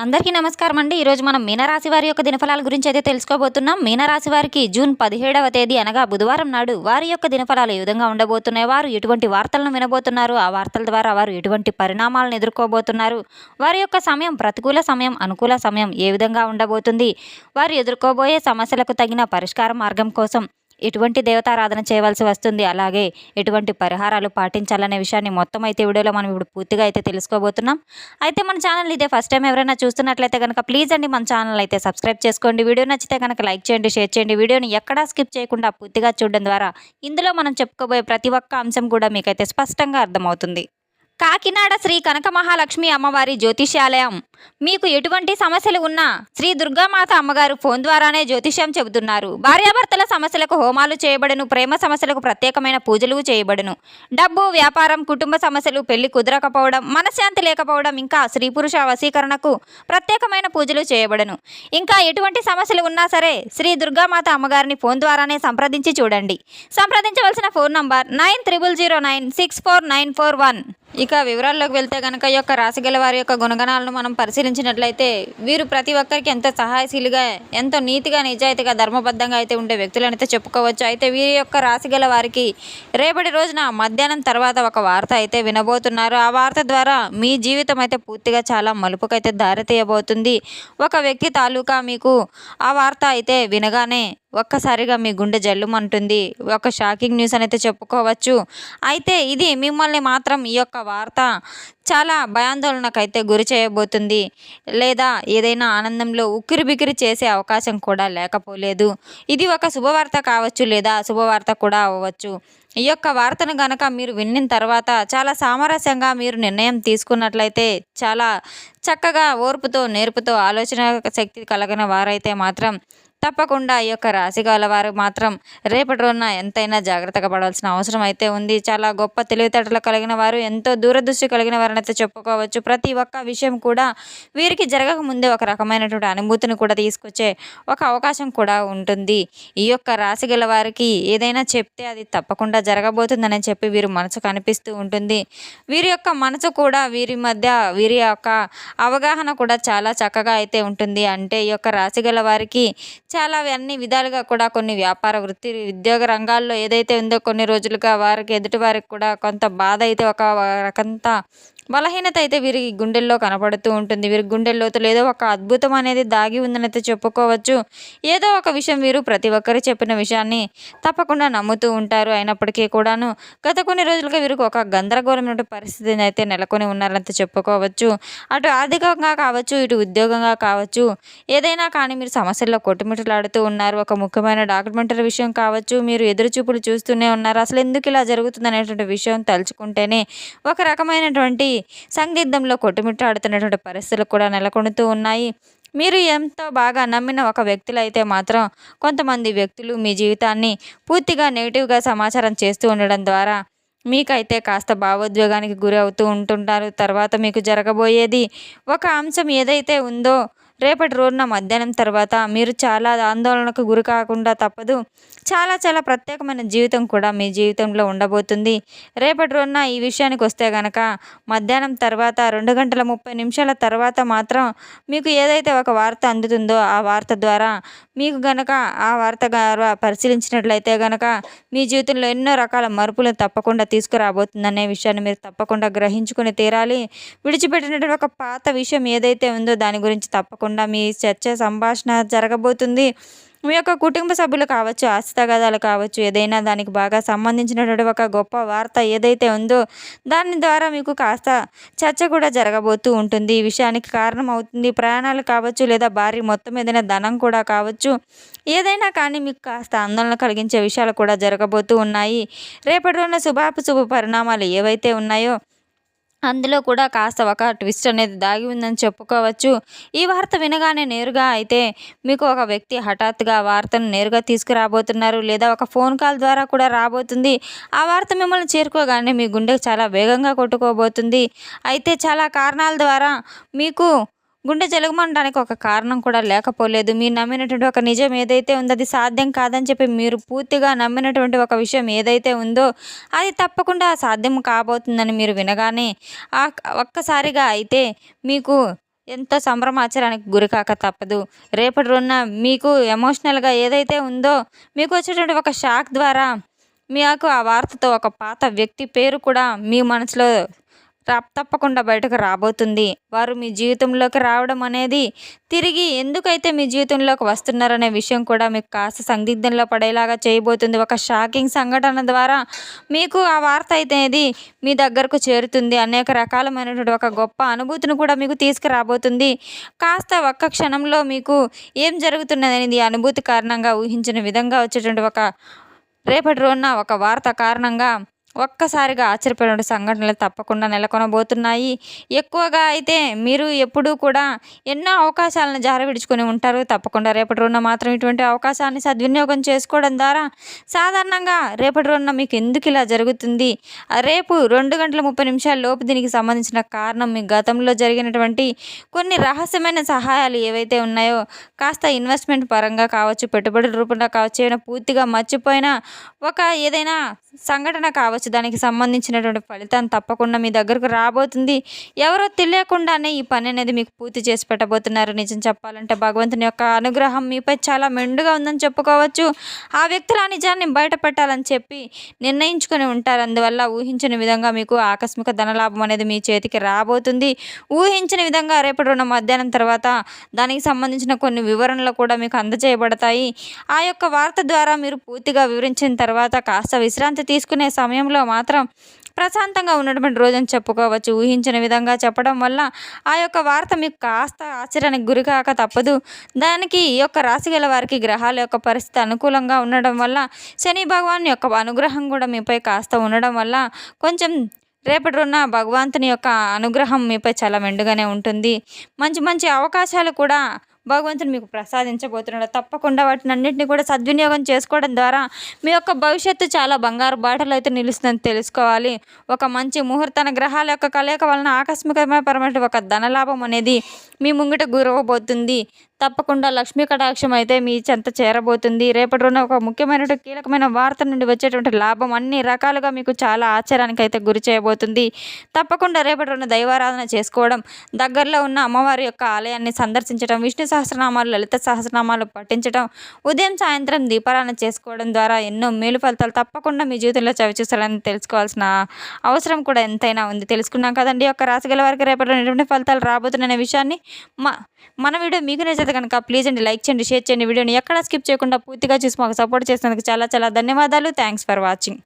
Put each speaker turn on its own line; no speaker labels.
అందరికీ నమస్కారం అండి. ఈరోజు మనం మీనరాశి వారి యొక్క దినఫలాల గురించి అయితే తెలుసుకోబోతున్నాం. మీనరాశి వారికి జూన్ 17వ తేదీ అనగా బుధవారం నాడు వారి యొక్క దినఫలాలు ఏ విధంగా ఉండబోతున్నాయి, వారు ఎటువంటి వార్తలను వినబోతున్నారు, ఆ వార్తల ద్వారా వారు ఎటువంటి పరిణామాలను ఎదుర్కోబోతున్నారు, వారి యొక్క సమయం ప్రతికూల సమయం అనుకూల సమయం ఏ విధంగా ఉండబోతుంది, వారు ఎదుర్కోబోయే సమస్యలకు తగిన పరిష్కార మార్గం కోసం ఎటువంటి దేవతారాధన చేయవలసి వస్తుంది, అలాగే ఎటువంటి పరిహారాలు పాటించాలనే విషయాన్ని మొత్తం అయితే వీడియోలో మనం ఇప్పుడు పూర్తిగా అయితే తెలుసుకోబోతున్నాం. అయితే మన ఛానల్ ఇదే ఫస్ట్ టైం ఎవరైనా చూస్తున్నట్లయితే కనుక ప్లీజ్ అండి మన ఛానల్ అయితే సబ్స్క్రైబ్ చేసుకోండి. వీడియో నచ్చితే కనుక లైక్ చేయండి, షేర్ చేయండి. వీడియోని ఎక్కడా స్కిప్ చేయకుండా పూర్తిగా చూడడం ద్వారా ఇందులో మనం చెప్పుకోబోయే ప్రతి ఒక్క అంశం కూడా మీకైతే స్పష్టంగా అర్థమవుతుంది. కాకినాడ శ్రీ కనక మహాలక్ష్మి అమ్మవారి జ్యోతిష్యాలయం. మీకు ఎటువంటి సమస్యలు ఉన్నా శ్రీ దుర్గామాత అమ్మగారు ఫోన్ ద్వారానే జ్యోతిష్యం చెబుతున్నారు. భార్యాభర్తల సమస్యలకు హోమాలు చేయబడును, ప్రేమ సమస్యలకు ప్రత్యేకమైన పూజలు చేయబడును, డబ్బు, వ్యాపారం, కుటుంబ సమస్యలు, పెళ్లి కుదరకపోవడం, మనశ్శాంతి లేకపోవడం, ఇంకా స్త్రీ పురుష వశీకరణకు ప్రత్యేకమైన పూజలు చేయబడును. ఇంకా ఎటువంటి సమస్యలు ఉన్నా సరే శ్రీ దుర్గామాత అమ్మగారిని ఫోన్ ద్వారానే సంప్రదించి చూడండి. సంప్రదించవలసిన ఫోన్ నంబర్ 9009649441. ఇక వివరాల్లోకి వెళ్తే కనుక ఈ యొక్క రాశి గల వారి యొక్క గుణగణాలను మనం పరిశీలించినట్లయితే వీరు ప్రతి ఒక్కరికి ఎంతో సహాయశీలిగా, ఎంతో నీతిగా, నిజాయితీగా, ధర్మబద్ధంగా అయితే ఉండే వ్యక్తులను అయితే చెప్పుకోవచ్చు. అయితే వీరి యొక్క రాశి గల వారికి రేపటి రోజున మధ్యాహ్నం తర్వాత ఒక వార్త అయితే వినబోతున్నారు. ఆ వార్త ద్వారా మీ జీవితం అయితే పూర్తిగా చాలా మలుపుకైతే దారితీయబోతుంది. ఒక వ్యక్తి తాలూకా మీకు ఆ వార్త అయితే వినగానే ఒక్కసారిగా మీ గుండె జల్లుమంటుంది. ఒక షాకింగ్ న్యూస్ అని అయితే చెప్పుకోవచ్చు. అయితే ఇది మిమ్మల్ని మాత్రం ఈ యొక్క వార్త చాలా భయాందోళనకైతే గురి చేయబోతుంది, లేదా ఏదైనా ఆనందంలో ఉక్కిరిబిక్కిరి చేసే అవకాశం కూడా లేకపోలేదు. ఇది ఒక శుభవార్త కావచ్చు, లేదా అశుభవార్త కూడా అవ్వచ్చు. ఈ యొక్క వార్తను గనక మీరు విన్న తర్వాత చాలా సామరస్యంగా మీరు నిర్ణయం తీసుకున్నట్లయితే, చాలా చక్కగా ఓర్పుతో నేర్పుతో ఆలోచన శక్తి కలిగిన వారైతే మాత్రం తప్పకుండా ఈ యొక్క రాశి గల వారు మాత్రం రేపటి రోజున ఎంతైనా జాగ్రత్తగా పడాల్సిన అవసరం అయితే ఉంది. చాలా గొప్ప తెలివితేటలు కలిగిన వారు, ఎంతో దూరదృష్టి కలిగిన వారిని అయితే చెప్పుకోవచ్చు. ప్రతి ఒక్క విషయం కూడా వీరికి జరగక ముందే ఒక రకమైనటువంటి అనుభూతిని కూడా తీసుకొచ్చే ఒక అవకాశం కూడా ఉంటుంది. ఈ యొక్క రాశి గల వారికి ఏదైనా చెప్తే అది తప్పకుండా జరగబోతుందని చెప్పి వీరి మనసు కనిపిస్తూ ఉంటుంది. వీరి యొక్క మనసు కూడా వీరి మధ్య వీరి యొక్క అవగాహన కూడా చాలా చక్కగా అయితే ఉంటుంది. అంటే ఈ యొక్క రాశి గల వారికి చాలా అన్ని విధాలుగా కూడా కొన్ని వ్యాపార వృత్తి ఉద్యోగ రంగాల్లో ఏదైతే ఉందో కొన్ని రోజులుగా వారికి ఎదుటి వారికి కూడా కొంత బాధ అయితే ఒక రకంత బలహీనత అయితే వీరి గుండెల్లో కనపడుతూ ఉంటుంది. వీరి గుండెల్లోతులో ఏదో ఒక అద్భుతం అనేది దాగి ఉందని అయితే చెప్పుకోవచ్చు. ఏదో ఒక విషయం వీరు ప్రతి ఒక్కరు చెప్పిన విషయాన్ని తప్పకుండా నమ్ముతూ ఉంటారు. అయినప్పటికీ కూడాను గత కొన్ని రోజులుగా వీరికి ఒక గందరగోళమైన పరిస్థితిని అయితే నెలకొని ఉన్నారంటే చెప్పుకోవచ్చు. అటు ఆర్థికంగా కావచ్చు, ఇటు ఉద్యోగంగా కావచ్చు, ఏదైనా కానీ మీరు సమస్యల్లో కొట్టుమిట్టలాడుతూ ఉన్నారు. ఒక ముఖ్యమైన డాక్యుమెంటరీ విషయం కావచ్చు, మీరు ఎదురుచూపులు చూస్తూనే ఉన్నారు. అసలు ఎందుకు ఇలా జరుగుతుంది అనేటువంటి విషయం తలుచుకుంటేనే ఒక రకమైనటువంటి సందిగ్ధంలో కొట్టుమిట్టాడుతున్నటువంటి పరిస్థితులు కూడా నెలకొంటూ ఉన్నాయి. మీరు ఎంతో బాగా నమ్మిన ఒక వ్యక్తులు అయితే మాత్రం కొంతమంది వ్యక్తులు మీ జీవితాన్ని పూర్తిగా నెగిటివ్గా సమాచారం చేస్తూ ఉండడం ద్వారా మీకైతే కాస్త భావోద్వేగానికి గురి అవుతూ ఉంటుంటారు. తర్వాత మీకు జరగబోయేది ఒక అంశం ఏదైతే ఉందో రేపటి రోజున మధ్యాహ్నం తర్వాత మీరు చాలా ఆందోళనకు గురి కాకుండా తప్పదు. చాలా చాలా ప్రత్యేకమైన జీవితం కూడా మీ జీవితంలో ఉండబోతుంది. రేపటి రోజున ఈ విషయానికి వస్తే కనుక మధ్యాహ్నం తర్వాత 2:30 తర్వాత మాత్రం మీకు ఏదైతే ఒక వార్త అందుతుందో ఆ వార్త ద్వారా మీకు గనక ఆ వార్త పరిశీలించినట్లయితే గనక మీ జీవితంలో ఎన్నో రకాల మార్పులు తప్పకుండా తీసుకురాబోతుందనే విషయాన్ని మీరు తప్పకుండా గ్రహించుకుని తీరాలి. విడిచిపెట్టినటువంటి ఒక పాత విషయం ఏదైతే ఉందో దాని గురించి తప్పకుండా మీ చర్చ సంభాషణ జరగబోతుంది. మీ యొక్క కుటుంబ సభ్యులు కావచ్చు, ఆస్తి తగాదాలు కావచ్చు, ఏదైనా దానికి బాగా సంబంధించినటువంటి ఒక గొప్ప వార్త ఏదైతే ఉందో దాని ద్వారా మీకు కాస్త చర్చ కూడా జరగబోతూ ఉంటుంది. ఈ విషయానికి కారణం అవుతుంది ప్రయాణాలు కావచ్చు, లేదా భారీ మొత్తం ఏదైనా ధనం కూడా కావచ్చు. ఏదైనా కానీ మీకు కాస్త ఆందోళన కలిగించే విషయాలు కూడా జరగబోతూ ఉన్నాయి. రేపటి రోజున శుభ పరిణామాలు ఏవైతే ఉన్నాయో అందులో కూడా కాస్త ఒక ట్విస్ట్ అనేది దాగి ఉందని చెప్పుకోవచ్చు. ఈ వార్త వినగానే నేరుగా అయితే మీకు ఒక వ్యక్తి హఠాత్తుగా ఆ వార్తను నేరుగా తీసుకురాబోతున్నారు, లేదా ఒక ఫోన్ కాల్ ద్వారా కూడా రాబోతుంది. ఆ వార్త మిమ్మల్ని చేరుకోగానే మీ గుండె చాలా వేగంగా కొట్టుకోబోతుంది. అయితే చాలా కారణాల ద్వారా మీకు గుండె జలగమనడానికి ఒక కారణం కూడా లేకపోలేదు. మీరు నమ్మినటువంటి ఒక నిజం ఏదైతే ఉందో అది సాధ్యం కాదని చెప్పి మీరు పూర్తిగా నమ్మినటువంటి ఒక విషయం ఏదైతే ఉందో అది తప్పకుండా సాధ్యం కాబోతుందని మీరు వినగానే ఒక్కసారిగా అయితే మీకు ఎంతో సంభ్రమాచరానికి గురికాక తప్పదు. రేపటి రోజున మీకు ఎమోషనల్‌గా ఏదైతే ఉందో మీకు వచ్చేటువంటి ఒక షాక్ ద్వారా మీకు ఆ వార్తతో ఒక పాత వ్యక్తి పేరు కూడా మీ మనసులో తప్పకుండా బయటకు రాబోతుంది. వారు మీ జీవితంలోకి రావడం అనేది తిరిగి ఎందుకైతే మీ జీవితంలోకి వస్తున్నారనే విషయం కూడా మీకు కాస్త సందిగ్ధంలో పడేలాగా చేయబోతుంది. ఒక షాకింగ్ సంఘటన ద్వారా మీకు ఆ వార్త అనేది మీ దగ్గరకు చేరుతుంది. అనేక రకాలమైనటువంటి ఒక గొప్ప అనుభూతిని కూడా మీకు తీసుకురాబోతుంది. కాస్త ఒక్క క్షణంలో మీకు ఏం జరుగుతున్నదనేది అనుభూతి కారణంగా ఊహించిన విధంగా వచ్చేటువంటి ఒక రేపటి రోజున ఒక వార్త కారణంగా ఒక్కసారిగా ఆశ్చర్యపోయిన సంఘటనలు తప్పకుండా నెలకొనబోతున్నాయి. ఎక్కువగా అయితే మీరు ఎప్పుడూ కూడా ఎన్నో అవకాశాలను జారవిడుచుకొని ఉంటారు. తప్పకుండా రేపటి రోజున మాత్రం ఇటువంటి అవకాశాన్ని సద్వినియోగం చేసుకోవడం ద్వారా సాధారణంగా రేపటి రోజున మీకు ఎందుకు ఇలా జరుగుతుంది, రేపు 2:30 లోపు దీనికి సంబంధించిన కారణం మీ గతంలో జరిగినటువంటి కొన్ని రహస్యమైన సహాయాలు ఏవైతే ఉన్నాయో కాస్త ఇన్వెస్ట్మెంట్ పరంగా కావచ్చు, పెట్టుబడుల రూపంలో కావచ్చు, ఏమైనా పూర్తిగా మర్చిపోయిన ఒక ఏదైనా సంఘటన కావచ్చు, దానికి సంబంధించినటువంటి ఫలితం తప్పకుండా మీ దగ్గరకు రాబోతుంది. ఎవరో తెలియకుండానే ఈ పని అనేది మీకు పూర్తి చేసి పెట్టబోతున్నారు. నిజం చెప్పాలంటే భగవంతుని యొక్క అనుగ్రహం మీపై చాలా మెండుగా ఉందని చెప్పుకోవచ్చు. ఆ వ్యక్తులు ఆ నిజాన్ని బయట పెట్టాలని చెప్పి నిర్ణయించుకొని ఉంటారు. అందువల్ల ఊహించిన విధంగా మీకు ఆకస్మిక ధనలాభం అనేది మీ చేతికి రాబోతుంది. ఊహించిన విధంగా రేపటి రోజున మధ్యాహ్నం తర్వాత దానికి సంబంధించిన కొన్ని వివరణలు కూడా మీకు అందజేయబడతాయి. ఆ యొక్క వార్త ద్వారా మీరు పూర్తిగా వివరించిన తర్వాత కాస్త విశ్రాంతి తీసుకునే సమయంలో మాత్రం ప్రశాంతంగా ఉన్నటువంటి రోజని చెప్పుకోవచ్చు. ఊహించిన విధంగా చెప్పడం వల్ల ఆ యొక్క వార్త మీకు కాస్త ఆశ్చర్యానికి గురికాక తప్పదు. దానికి ఈ యొక్క రాశి గల వారికి గ్రహాల యొక్క పరిస్థితి అనుకూలంగా ఉండడం వల్ల, శని భగవాన్ యొక్క అనుగ్రహం కూడా మీపై కాస్త ఉండడం వల్ల కొంచెం రేపటి రోజున భగవంతుని యొక్క అనుగ్రహం మీపై చాలా మెండుగానే ఉంటుంది. మంచి మంచి అవకాశాలు కూడా భగవంతుడు మీకు ప్రసాదించబోతున్నాడు. తప్పకుండా వాటిని అన్నింటినీ కూడా సద్వినియోగం చేసుకోవడం ద్వారా మీ యొక్క భవిష్యత్తు చాలా బంగారు బాటలో అయితే నిలుస్తుందని తెలుసుకోవాలి. ఒక మంచి ముహూర్తాన గ్రహాల యొక్క కలయిక వలన ఆకస్మికమైన ఒక ధనలాభం అనేది మీ ముంగిట గురవబోతుంది. తప్పకుండా లక్ష్మీ కటాక్షం అయితే మీ చెంత చేరబోతుంది. రేపటి రోజున ఒక ముఖ్యమైనటువంటి కీలకమైన వార్త నుండి వచ్చేటువంటి లాభం అన్ని రకాలుగా మీకు చాలా ఆశ్చర్యానికి అయితే గురి చేయబోతుంది. తప్పకుండా రేపటి రోజున దైవారాధన చేసుకోవడం, దగ్గరలో ఉన్న అమ్మవారి యొక్క ఆలయాన్ని సందర్శించడం, విష్ణు సహస్రనామాలు, లలిత సహస్రనామాలు పఠించడం, ఉదయం సాయంత్రం దీపారాధన చేసుకోవడం ద్వారా ఎన్నో మేలు ఫలితాలు తప్పకుండా మీ జీవితంలో చవిచూస్తారని తెలుసుకోవాల్సిన అవసరం కూడా ఎంతైనా ఉంది. తెలుసుకున్నాం కదండి యొక్క రాశి గల వారికి రేపటి రోజున ఎటువంటి ఫలితాలు రాబోతున్న విషయాన్ని. మన వీడియో మీకు నచ్చితే కనుక ప్లీజ్ అండి లైక్ చేయండి, షేర్ చేయండి. వీడియోని ఎక్కడ స్కిప్ చేయకుండా పూర్తిగా చూసి మాకు సపోర్ట్ చేసినందుకు చాలా చాలా ధన్యవాదాలు. Thanks for watching.